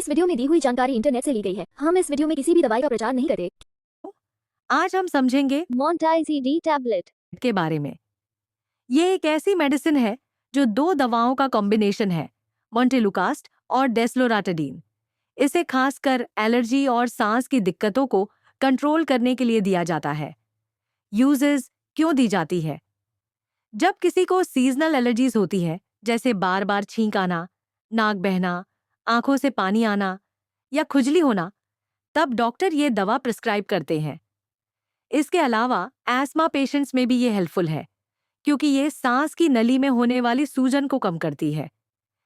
Video में दी हुई जानकारी इंटरनेट से ली गई है। हम इस वीडियो में किसी भी दवाई का प्रचार नहीं करते। आज हम समझेंगे मोंटाइसिडी टैबलेट के बारे में। ये एक ऐसी मेडिसिन है जो दो दवाओं का कॉम्बिनेशन है, मोंटेलुकास्ट और डेस्लोराटाडीन। इसे खासकर एलर्जी और सांस की दिक्कतों को कंट्रोल करने के लिए दिया जाता है। यूजेस क्यों दी जाती है? जब किसी को सीजनल एलर्जीज होती है, जैसे बार बार छींक आना, नाक बहना, आंखों से पानी आना या खुजली होना, तब डॉक्टर ये दवा प्रिस्क्राइब करते हैं। इसके अलावा एस्मा पेशेंट्स में भी ये हेल्पफुल है, क्योंकि ये सांस की नली में होने वाली सूजन को कम करती है।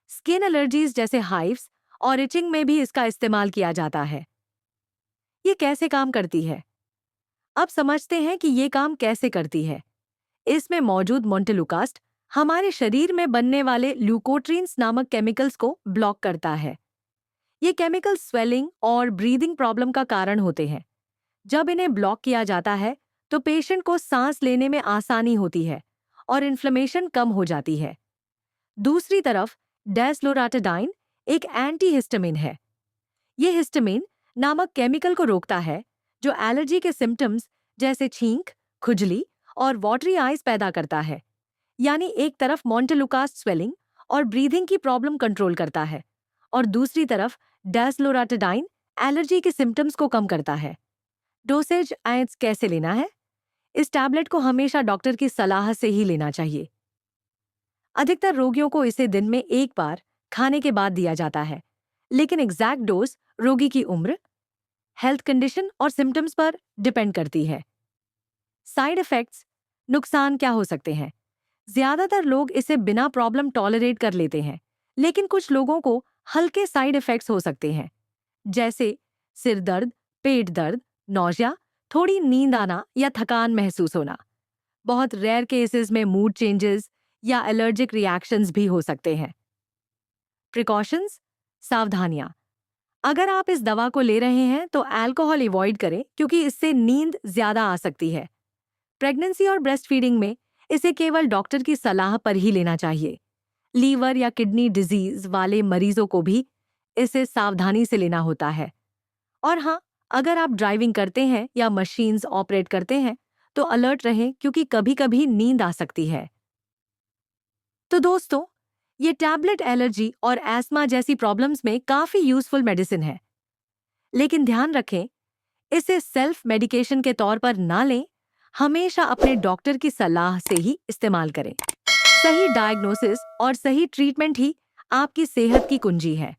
स्किन एलर्जीज जैसे हाइव्स और इचिंग में भी इसका इस्तेमाल किया जाता है। ये कैसे काम करती है? अब समझते हैं कि ये काम कैसे करती है। इसमें मौजूद मोंटेलुकास्ट हमारे शरीर में बनने वाले ल्यूकोट्रीन्स नामक केमिकल्स को ब्लॉक करता है। ये केमिकल स्वेलिंग और ब्रीदिंग प्रॉब्लम का कारण होते हैं। जब इन्हें ब्लॉक किया जाता है तो पेशेंट को सांस लेने में आसानी होती है और इन्फ्लेमेशन कम हो जाती है। दूसरी तरफ डेस्लोराटाडाइन एक एंटीहिस्टामिन है। ये हिस्टामिन नामक केमिकल को रोकता है, जो एलर्जी के सिम्टम्स जैसे छींक, खुजली और वाटरी आइज पैदा करता है। यानी एक तरफ मोंटेलुकास्ट स्वेलिंग और ब्रीदिंग की प्रॉब्लम कंट्रोल करता है और दूसरी तरफ डेस्लोराटाडाइन एलर्जी के सिम्टम्स को कम करता है। डोसेज आयंस कैसे लेना है? इस टैबलेट को हमेशा डॉक्टर की सलाह से ही लेना चाहिए। अधिकतर रोगियों को इसे दिन में एक बार खाने के बाद दिया जाता है, लेकिन एग्जैक्ट डोज रोगी की उम्र, हेल्थ कंडीशन और सिम्टम्स पर डिपेंड करती है। साइड इफेक्ट्स, नुकसान क्या हो सकते हैं? ज्यादातर लोग इसे बिना प्रॉब्लम टॉलरेट कर लेते हैं, लेकिन कुछ लोगों को हल्के साइड इफेक्ट्स हो सकते हैं, जैसे सिर दर्द, पेट दर्द, नौजिया, थोड़ी नींद आना या थकान महसूस होना। बहुत रेयर केसेस में मूड चेंजेस या एलर्जिक रिएक्शंस भी हो सकते हैं। प्रिकॉशंस, सावधानियां। अगर आप इस दवा को ले रहे हैं तो अल्कोहल अवॉइड करें, क्योंकि इससे नींद ज्यादा आ सकती है। प्रेगनेंसी और ब्रेस्ट फीडिंग में इसे केवल डॉक्टर की सलाह पर ही लेना चाहिए। लीवर या किडनी डिजीज वाले मरीजों को भी इसे सावधानी से लेना होता है। और हाँ, अगर आप ड्राइविंग करते हैं या मशीन्स ऑपरेट करते हैं तो अलर्ट रहें, क्योंकि कभी-कभी नींद आ सकती है। तो दोस्तों, ये टैबलेट एलर्जी और एस्मा जैसी प्रॉब्लम्स में काफी यूजफुल मेडिसिन है, लेकिन ध्यान रखें, इसे सेल्फ मेडिकेशन के तौर पर ना लें। हमेशा अपने डॉक्टर की सलाह से ही इस्तेमाल करें। सही डायग्नोसिस और सही ट्रीटमेंट ही आपकी सेहत की कुंजी है।